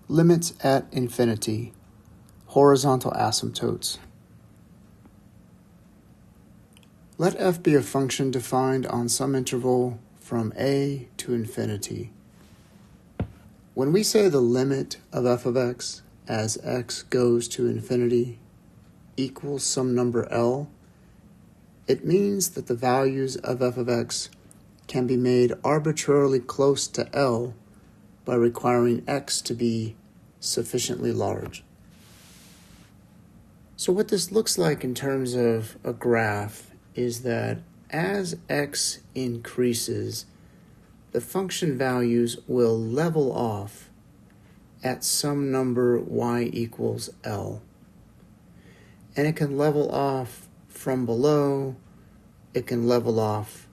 Limits at infinity, horizontal asymptotes. Let f be a function defined on some interval from a to infinity. When we say the limit of f of x as x goes to infinity equals some number L, it means that the values of f of x can be made arbitrarily close to L by requiring x to be sufficiently large. So what this looks like in terms of a graph is that as x increases, the function values will level off at some number y equals L. And it can level off from below, it can level off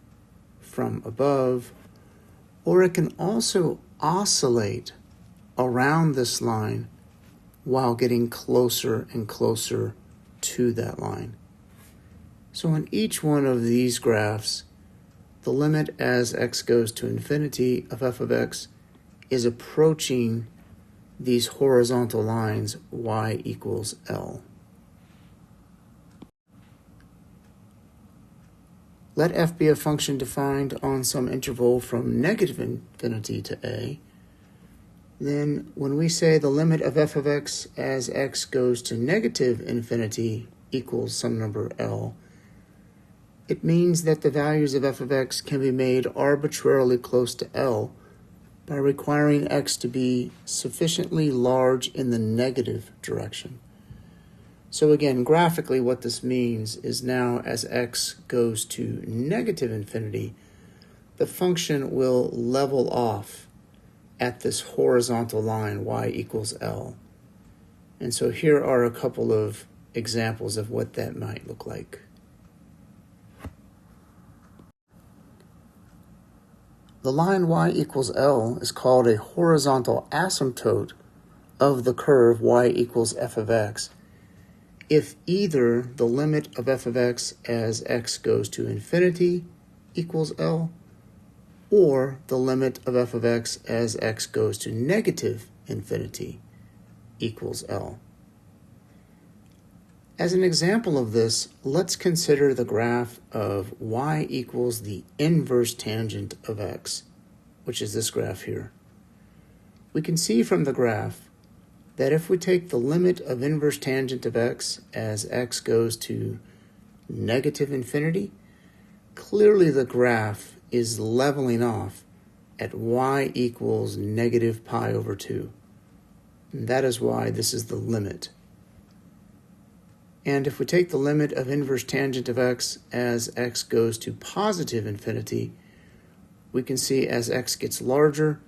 from above, or it can also oscillate around this line while getting closer and closer to that line. So in each one of these graphs, the limit as x goes to infinity of f of x is approaching these horizontal lines y equals L. Let f be a function defined on some interval from negative infinity to a. Then when we say the limit of f of x as x goes to negative infinity equals some number L, it means that the values of f of x can be made arbitrarily close to L by requiring x to be sufficiently large in the negative direction. So again, graphically what this means is now as x goes to negative infinity, the function will level off at this horizontal line y equals L. And so here are a couple of examples of what that might look like. The line y equals L is called a horizontal asymptote of the curve y equals f of x if either the limit of f of x as x goes to infinity equals L, or the limit of f of x as x goes to negative infinity equals L. As an example of this, let's consider the graph of y equals the inverse tangent of x, which is this graph here. We can see from the graph that if we take the limit of inverse tangent of x as x goes to negative infinity, clearly the graph is leveling off at y equals negative pi over 2. And that is why this is the limit. And if we take the limit of inverse tangent of x as x goes to positive infinity, we can see as x gets larger,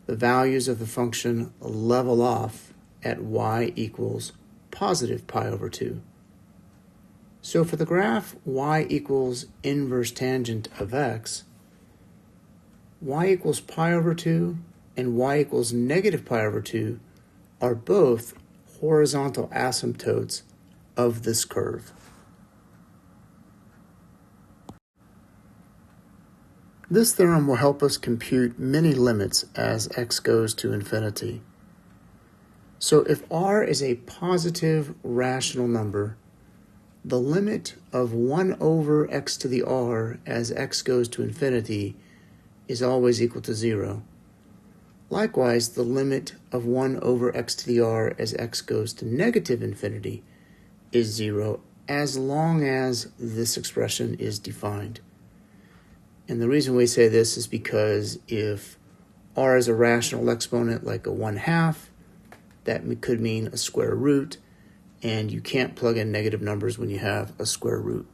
the values of the function level off at y equals positive pi over 2. So for the graph y equals inverse tangent of x, y equals pi over 2 and y equals negative pi over 2 are both horizontal asymptotes of this curve. This theorem will help us compute many limits as x goes to infinity. So if r is a positive rational number, the limit of 1 over x to the r as x goes to infinity is always equal to 0. Likewise, the limit of 1 over x to the r as x goes to negative infinity is 0 as long as this expression is defined. And the reason we say this is because if r is a rational exponent like a 1/2, that could mean a square root, and you can't plug in negative numbers when you have a square root.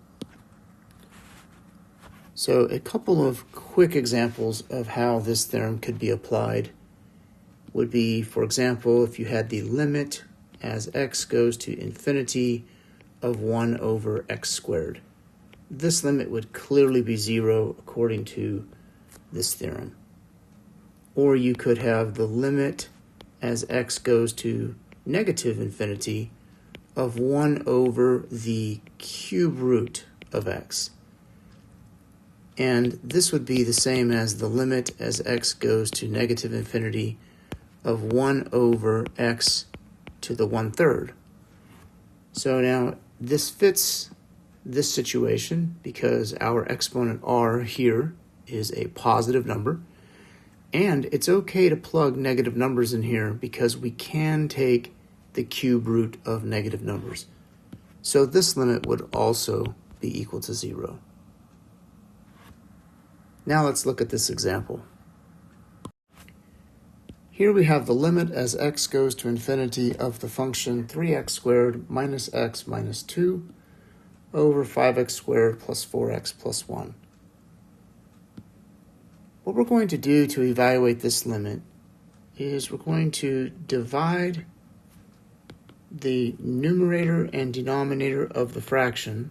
So a couple of quick examples of how this theorem could be applied would be, for example, if you had the limit as x goes to infinity of 1 over x squared. This limit would clearly be 0 according to this theorem. Or you could have the limit as x goes to negative infinity of 1 over the cube root of x. And this would be the same as the limit as x goes to negative infinity of 1 over x to the 1/3. So now this fits this situation because our exponent r here is a positive number, and it's okay to plug negative numbers in here because we can take the cube root of negative numbers. So this limit would also be equal to 0. Now let's look at this example. Here we have the limit as x goes to infinity of the function 3x squared minus x minus 2 over 5x squared plus 4x plus 1. What we're going to do to evaluate this limit is we're going to divide the numerator and denominator of the fraction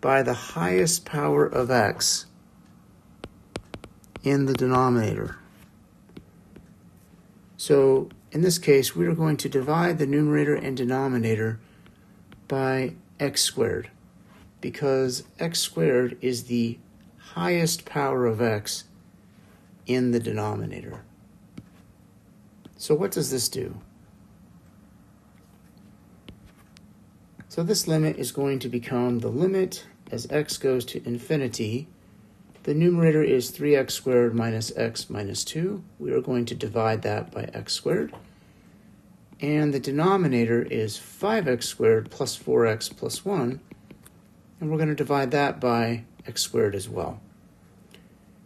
by the highest power of x in the denominator. So in this case, we are going to divide the numerator and denominator by x squared because x squared is the highest power of x in the denominator. So what does this do? So this limit is going to become the limit as x goes to infinity. The numerator is 3x squared minus x minus 2. We are going to divide that by x squared. And the denominator is 5x squared plus 4x plus 1. And we're going to divide that by x squared as well.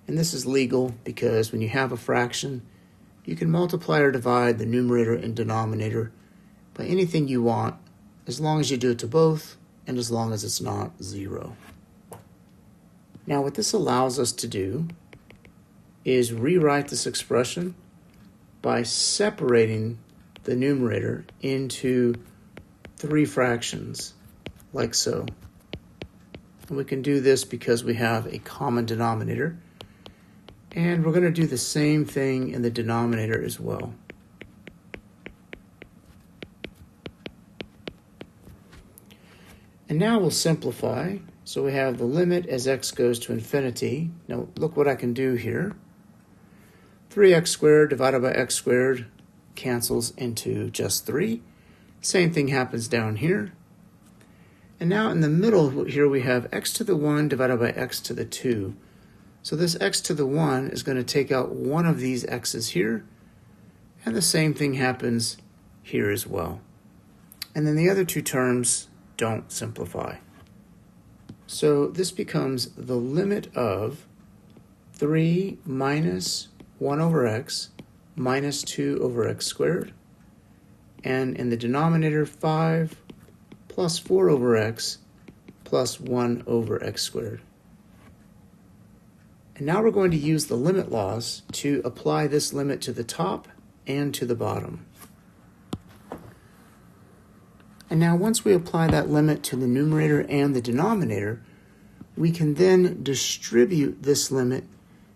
And this is legal because when you have a fraction, you can multiply or divide the numerator and denominator by anything you want, as long as you do it to both and as long as it's not 0. Now what this allows us to do is rewrite this expression by separating the numerator into 3 fractions, like so. And we can do this because we have a common denominator, and we're going to do the same thing in the denominator as well. And now we'll simplify. So we have the limit as x goes to infinity. Now look what I can do here. 3x squared divided by x squared cancels into just 3. Same thing happens down here. And now in the middle here we have x to the 1 divided by x to the 2. So this x to the 1 is going to take out one of these x's here. And the same thing happens here as well. And then the other two terms don't simplify. So this becomes the limit of 3 minus 1 over x minus 2 over x squared. And in the denominator, 5 plus 4 over x plus 1 over x squared. And now we're going to use the limit laws to apply this limit to the top and to the bottom. And now once we apply that limit to the numerator and the denominator, we can then distribute this limit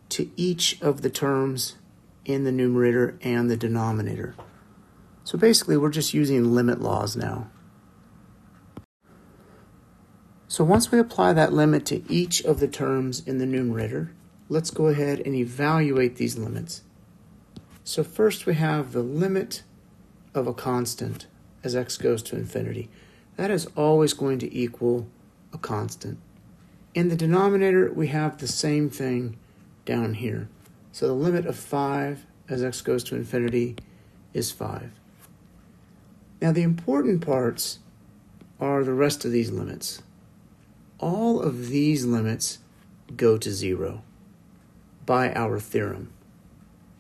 to each of the terms in the numerator and the denominator. So basically we're just using limit laws now. So once we apply that limit to each of the terms in the numerator, let's go ahead and evaluate these limits. So first we have the limit of a constant as x goes to infinity. That is always going to equal a constant. In the denominator, we have the same thing down here. So the limit of 5 as x goes to infinity is 5. Now the important parts are the rest of these limits. All of these limits go to 0 by our theorem.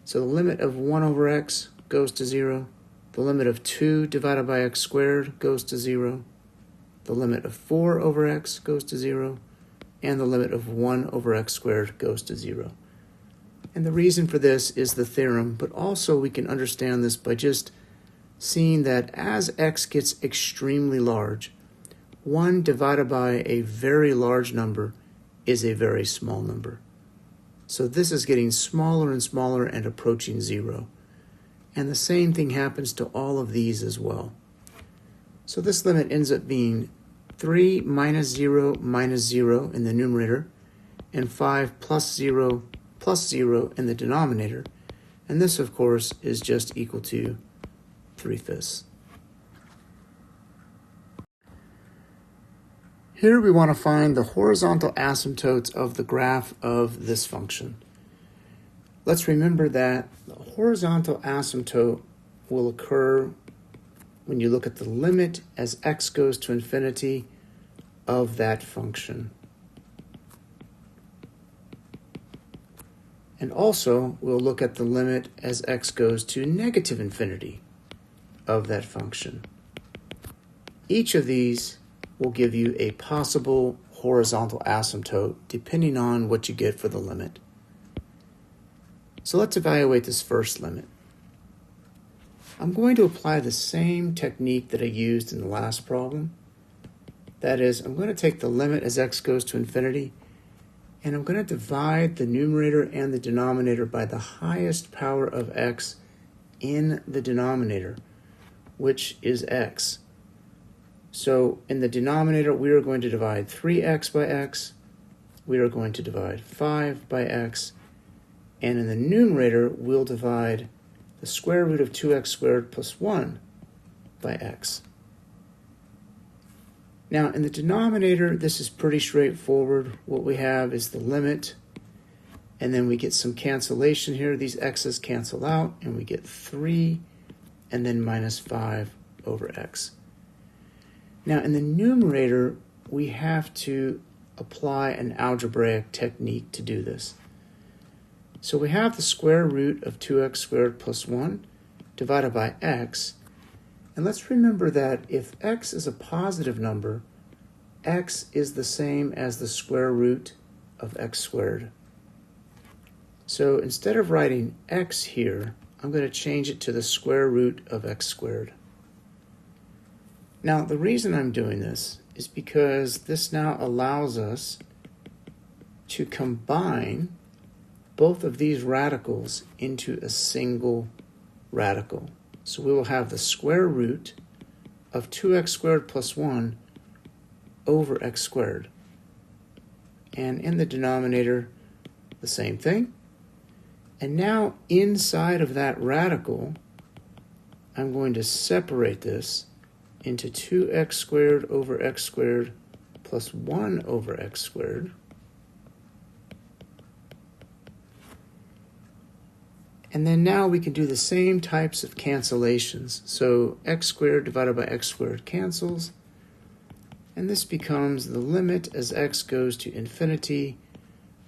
So the limit of 1 over x goes to 0. The limit of 2 divided by x squared goes to 0. The limit of 4 over x goes to 0. And the limit of 1 over x squared goes to 0. And the reason for this is the theorem, but also we can understand this by just seeing that as x gets extremely large, 1 divided by a very large number is a very small number. So this is getting smaller and smaller and approaching 0. And the same thing happens to all of these as well. So this limit ends up being 3 minus 0 in the numerator, and 5 plus 0 in the denominator. And this, of course, is just equal to 3/5. Here we want to find the horizontal asymptotes of the graph of this function. Let's remember that the horizontal asymptote will occur when you look at the limit as x goes to infinity of that function. And also, we'll look at the limit as x goes to negative infinity of that function. Each of these will give you a possible horizontal asymptote depending on what you get for the limit. So let's evaluate this first limit. I'm going to apply the same technique that I used in the last problem. That is, I'm going to take the limit as x goes to infinity, and I'm going to divide the numerator and the denominator by the highest power of x in the denominator, which is x. So in the denominator, we are going to divide 3x by x, we are going to divide 5 by x, and in the numerator, we'll divide the square root of 2x squared plus 1 by x. Now, in the denominator, this is pretty straightforward. What we have is the limit, and then we get some cancellation here. These x's cancel out, and we get 3, and then minus 5 over x. Now, in the numerator, we have to apply an algebraic technique to do this. So we have the square root of 2x squared plus 1 divided by x. And let's remember that if x is a positive number, x is the same as the square root of x squared. So instead of writing x here, I'm going to change it to the square root of x squared. Now, the reason I'm doing this is because this now allows us to combine both of these radicals into a single radical. So we will have the square root of 2x squared plus 1 over x squared. And in the denominator, the same thing. And now inside of that radical, I'm going to separate this into 2x squared over x squared plus 1 over x squared. And then now we can do the same types of cancellations. So x squared divided by x squared cancels. And this becomes the limit as x goes to infinity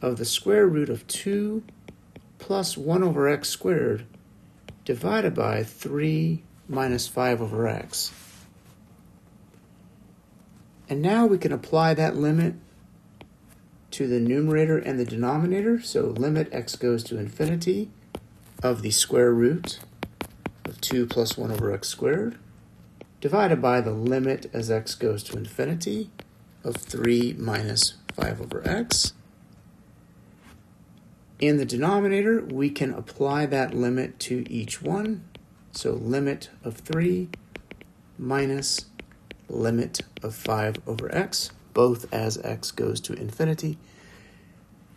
of the square root of 2 plus 1 over x squared divided by 3 minus 5 over x. And now we can apply that limit to the numerator and the denominator. So limit x goes to infinity of the square root of 2 plus 1 over x squared divided by the limit as x goes to infinity of 3 minus 5 over x. In the denominator, we can apply that limit to each one. So limit of 3 minus limit of 5 over x, both as x goes to infinity.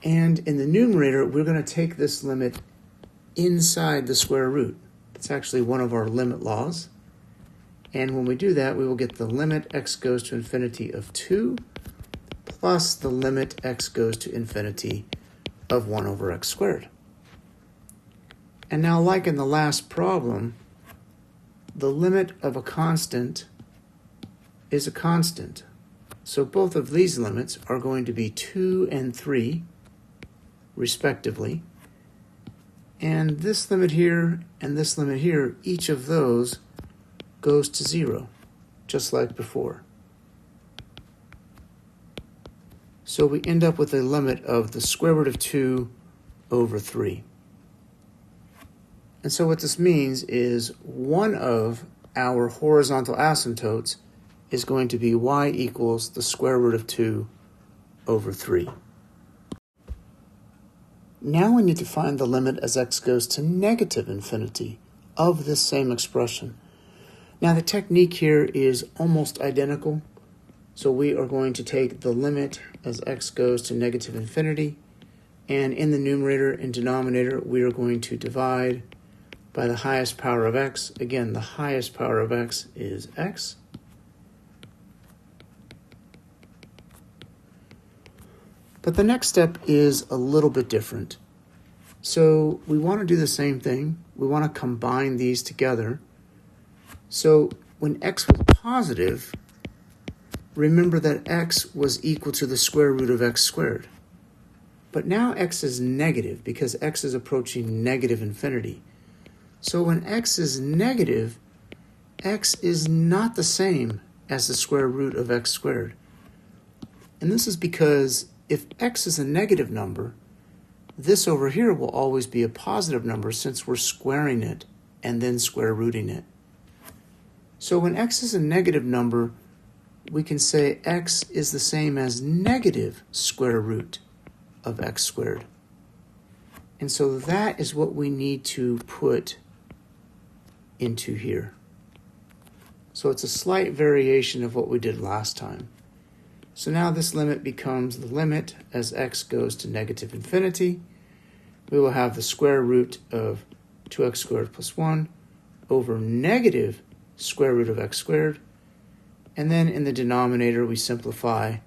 And in the numerator, we're going to take this limit inside the square root. It's actually one of our limit laws. And when we do that, we will get the limit x goes to infinity of 2 plus the limit x goes to infinity of 1 over x squared. And now, like in the last problem, the limit of a constant is a constant. So both of these limits are going to be 2 and 3, respectively. And this limit here and this limit here, each of those goes to 0, just like before. So we end up with a limit of the square root of 2 over 3. And so what this means is one of our horizontal asymptotes is going to be y equals the square root of 2 over 3. Now we need to find the limit as x goes to negative infinity of this same expression. Now the technique here is almost identical. So we are going to take the limit as x goes to negative infinity And in the numerator and denominator, we are going to divide by the highest power of x. Again, the highest power of x is x. But the next step is a little bit different. So we want to do the same thing. We want to combine these together. So when x was positive, remember that x was equal to the square root of x squared. But now x is negative because x is approaching negative infinity. So when x is negative, x is not the same as the square root of x squared. And this is because if x is a negative number, this over here will always be a positive number since we're squaring it and then square rooting it. So when x is a negative number, we can say x is the same as negative square root of x squared. And so that is what we need to put into here. So it's a slight variation of what we did last time. So now this limit becomes the limit as x goes to negative infinity. We will have the square root of 2x squared plus 1 over negative square root of x squared. And then in the denominator, we simplify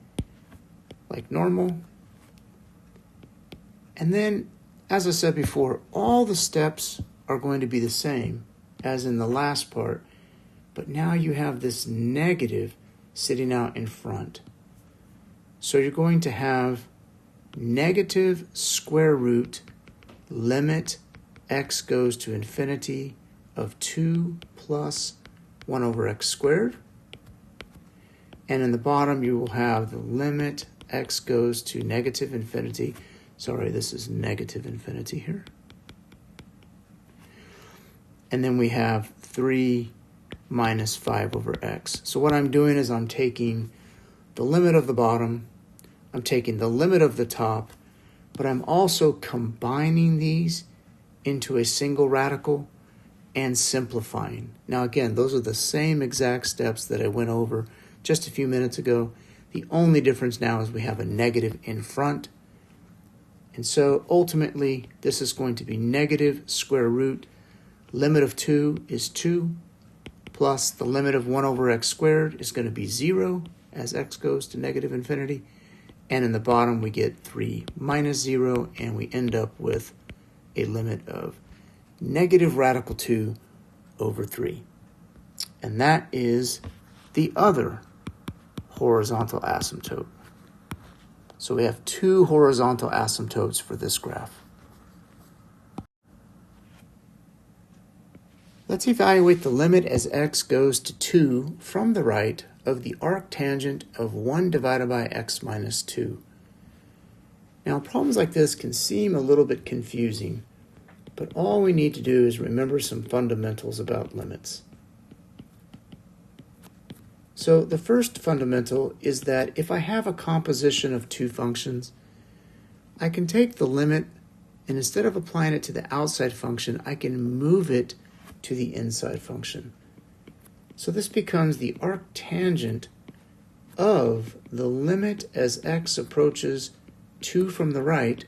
like normal. And then, as I said before, all the steps are going to be the same as in the last part, but now you have this negative sitting out in front. So you're going to have negative square root limit x goes to infinity of 2 plus 1 over x squared. And in the bottom, you will have the limit x goes to negative infinity. Sorry, this is negative infinity here. And then we have 3 minus 5 over x. So what I'm doing is I'm taking the limit of the bottom, I'm taking the limit of the top, but I'm also combining these into a single radical and simplifying. Now again, those are the same exact steps that I went over just a few minutes ago. The only difference now is we have a negative in front. And so ultimately, this is going to be negative square root. Limit of 2 is 2, plus the limit of 1 over x squared is going to be 0 as x goes to negative infinity. And in the bottom, we get 3 minus 0, and we end up with a limit of negative radical 2 over 3. And that is the other horizontal asymptote. So we have 2 horizontal asymptotes for this graph. Let's evaluate the limit as x goes to 2 from the right of the arctangent of 1 divided by x minus 2. Now, problems like this can seem a little bit confusing, but all we need to do is remember some fundamentals about limits. So the first fundamental is that if I have a composition of 2 functions, I can take the limit and instead of applying it to the outside function, I can move it to the inside function. So this becomes the arctangent of the limit as x approaches 2 from the right,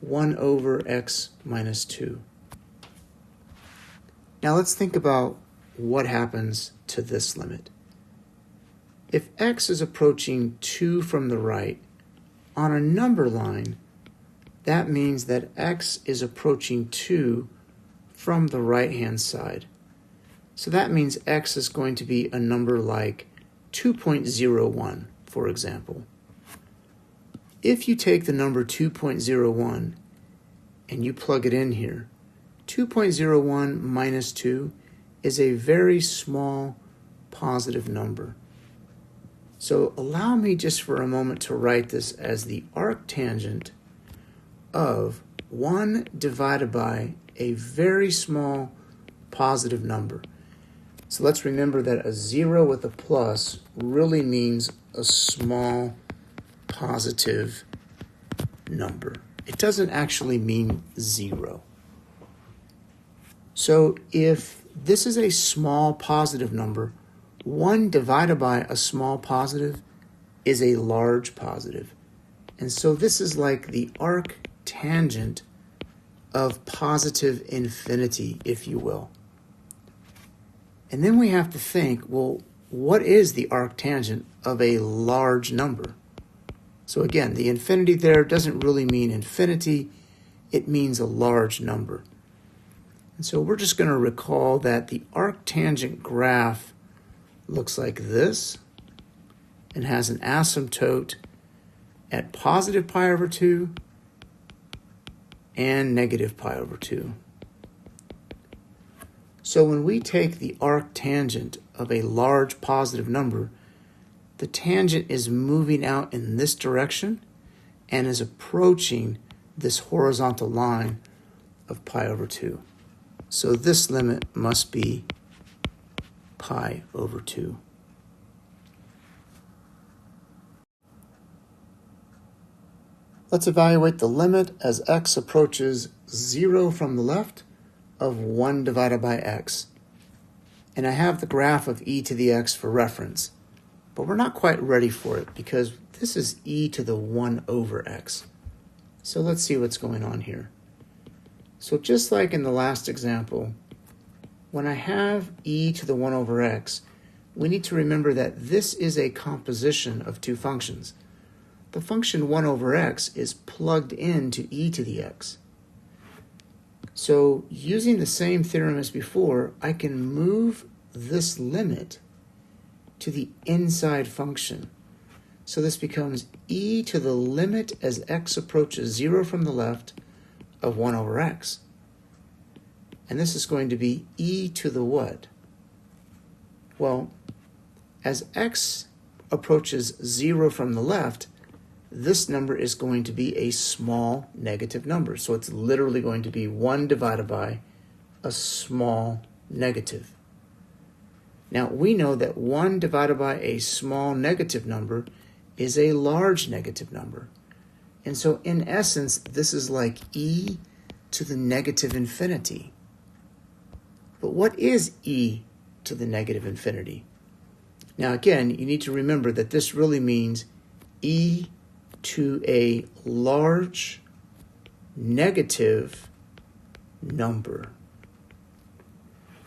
1 over x minus 2. Now let's think about what happens to this limit. If x is approaching 2 from the right, on a number line, that means that x is approaching 2 from the right-hand side. So that means x is going to be a number like 2.01, for example. If you take the number 2.01 and you plug it in here, 2.01 minus 2 is a very small positive number. So allow me just for a moment to write this as the arctangent of 1 divided by a very small positive number. So let's remember that a 0 with a plus really means a small positive number. It doesn't actually mean 0. So if this is a small positive number, 1 divided by a small positive is a large positive. And so this is like the arc arctangent of positive infinity, if you will. And then we have to think, well, what is the arctangent of a large number? So again, the infinity there doesn't really mean infinity, it means a large number. And so we're just going to recall that the arctangent graph looks like this and has an asymptote at positive pi over 2 and negative pi over 2. So when we take the arctangent of a large positive number, the tangent is moving out in this direction and is approaching this horizontal line of pi over 2. So this limit must be pi over 2. Let's evaluate the limit as x approaches 0 from the left of 1 divided by x. And I have the graph of e to the x for reference, but we're not quite ready for it because this is e to the 1 over x. So let's see what's going on here. So just like in the last example, when I have e to the 1 over x, we need to remember that this is a composition of two functions. The function 1 over x is plugged into e to the x. So using the same theorem as before, I can move this limit to the inside function. So this becomes e to the limit as x approaches 0 from the left of 1 over x. And this is going to be e to the what? Well, as x approaches 0 from the left, this number is going to be a small negative number. So it's literally going to be 1 divided by a small negative. Now, we know that 1 divided by a small negative number is a large negative number. And so, in essence, this is like e to the negative infinity. But what is e to the negative infinity? Now, again, you need to remember that this really means e to a large negative number.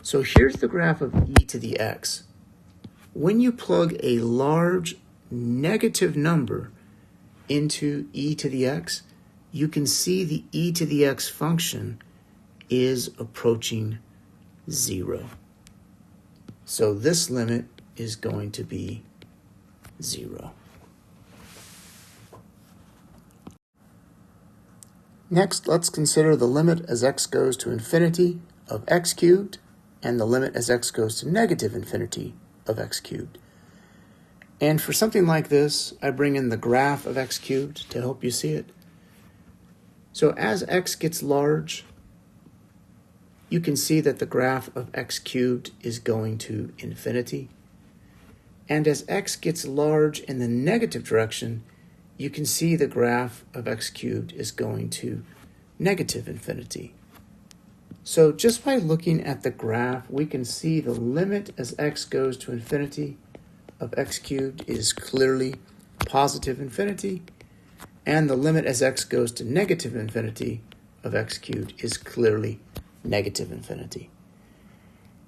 So here's the graph of e to the x. When you plug a large negative number into e to the x, you can see the e to the x function is approaching 0. So this limit is going to be 0. Next, let's consider the limit as x goes to infinity of x cubed and the limit as x goes to negative infinity of x cubed. And for something like this, I bring in the graph of x cubed to help you see it. So as x gets large, you can see that the graph of x cubed is going to infinity. And as x gets large in the negative direction, you can see the graph of x cubed is going to negative infinity. So just by looking at the graph, we can see the limit as x goes to infinity of x cubed is clearly positive infinity, and the limit as x goes to negative infinity of x cubed is clearly negative infinity.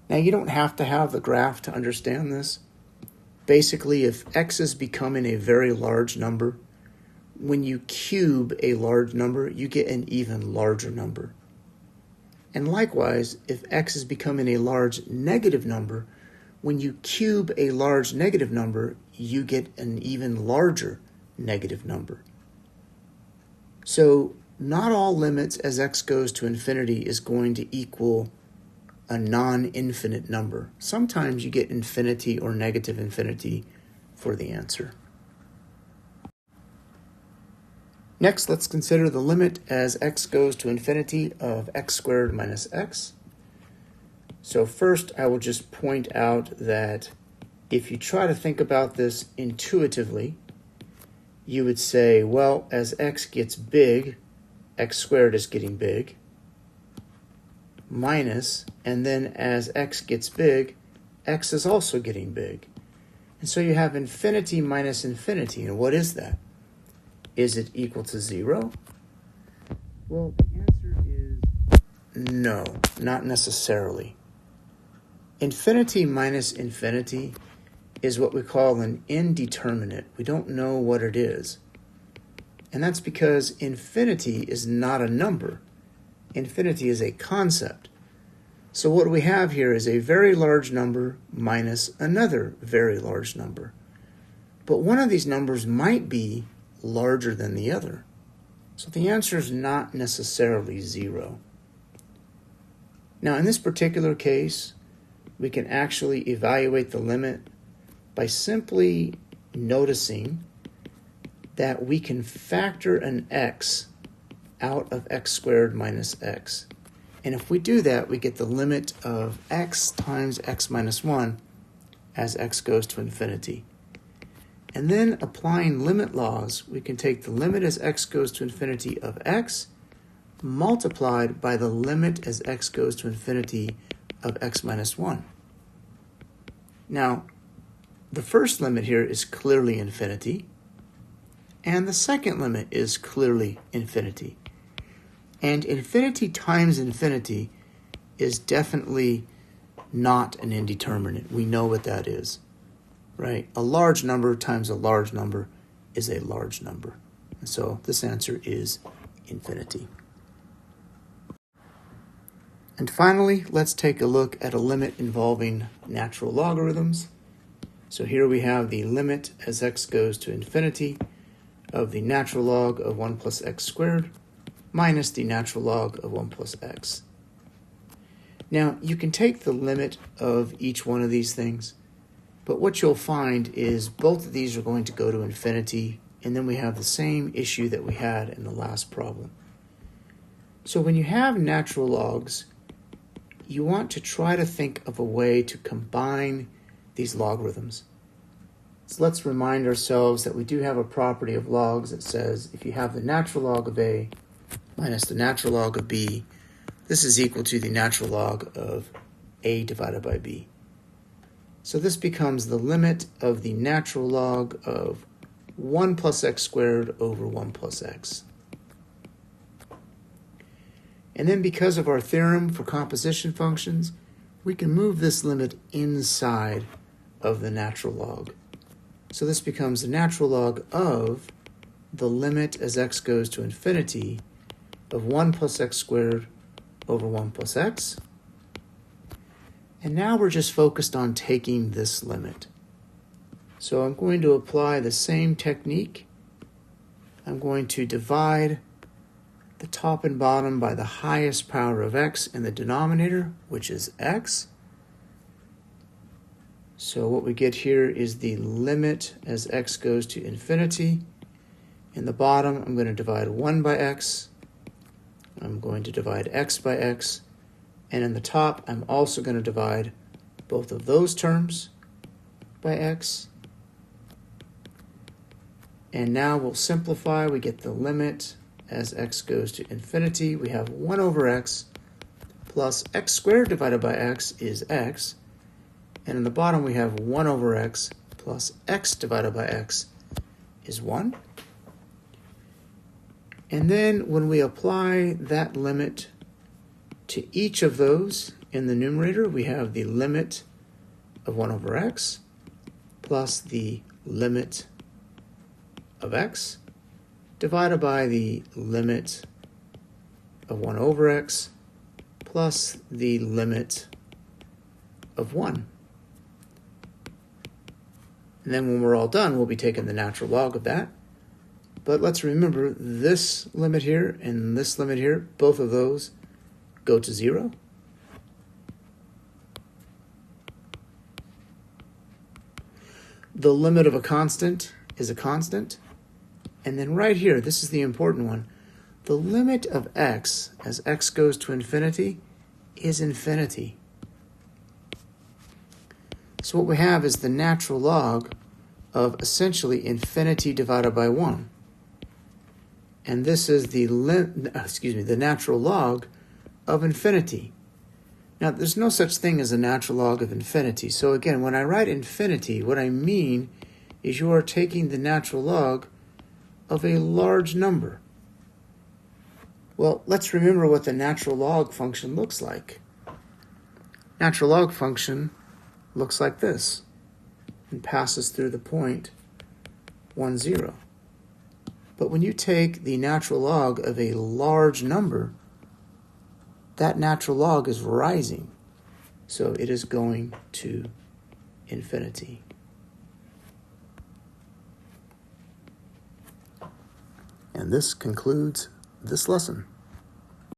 Now, you don't have to have the graph to understand this. Basically, if x is becoming a very large number, when you cube a large number, you get an even larger number. And likewise, if x is becoming a large negative number, when you cube a large negative number, you get an even larger negative number. So not all limits as x goes to infinity is going to equal a non-infinite number. Sometimes you get infinity or negative infinity for the answer. Next, let's consider the limit as x goes to infinity of x squared minus x. So first, I will just point out that if you try to think about this intuitively, you would say, well, as x gets big, x squared is getting big, minus, and then as x gets big, x is also getting big. And so you have infinity minus infinity, and what is that? Is it equal to 0? Well, the answer is no, not necessarily. Infinity minus infinity is what we call an indeterminate. We don't know what it is. And that's because infinity is not a number. Infinity is a concept. So what we have here is a very large number minus another very large number. But one of these numbers might be larger than the other. So the answer is not necessarily 0. Now in this particular case, we can actually evaluate the limit by simply noticing that we can factor an x out of x squared minus x. And if we do that, we get the limit of x times x minus 1 as x goes to infinity. And then applying limit laws, we can take the limit as x goes to infinity of x multiplied by the limit as x goes to infinity of x minus 1. Now, the first limit here is clearly infinity, and the second limit is clearly infinity. And infinity times infinity is definitely not an indeterminate. We know what that is, right? A large number times a large number is a large number. And so this answer is infinity. And finally, let's take a look at a limit involving natural logarithms. So here we have the limit as x goes to infinity of the natural log of 1 plus x squared minus the natural log of 1 plus x. Now, you can take the limit of each one of these things, but what you'll find is both of these are going to go to infinity, and then we have the same issue that we had in the last problem. So when you have natural logs, you want to try to think of a way to combine these logarithms. So let's remind ourselves that we do have a property of logs that says if you have the natural log of a minus the natural log of b, this is equal to the natural log of a divided by b. So this becomes the limit of the natural log of 1 plus x squared over 1 plus x. And then because of our theorem for composition functions, we can move this limit inside of the natural log. So this becomes the natural log of the limit as x goes to infinity of 1 plus x squared over 1 plus x. And now we're just focused on taking this limit. So I'm going to apply the same technique. I'm going to divide the top and bottom by the highest power of x in the denominator, which is x. So what we get here is the limit as x goes to infinity. In the bottom, I'm going to divide 1 by x. I'm going to divide x by x. And in the top, I'm also going to divide both of those terms by x. And now we'll simplify. We get the limit as x goes to infinity. We have 1 over x plus x squared divided by x is x. And in the bottom, we have 1 over x plus x divided by x is 1. And then when we apply that limit to each of those in the numerator, we have the limit of 1 over x plus the limit of x divided by the limit of 1 over x plus the limit of 1. And then when we're all done, we'll be taking the natural log of that. But let's remember this limit here and this limit here, both of those go to 0. The limit of a constant is a constant. And then right here, this is the important one. The limit of x as x goes to infinity is infinity. So what we have is the natural log of essentially infinity divided by 1. And this is the natural log of infinity. Now, there's no such thing as a natural log of infinity. So again, when I write infinity, what I mean is you are taking the natural log of a large number. Well, let's remember what the natural log function looks like. Natural log function looks like this and passes through the point 1, 0. But when you take the natural log of a large number, that natural log is rising. So it is going to infinity. And this concludes this lesson.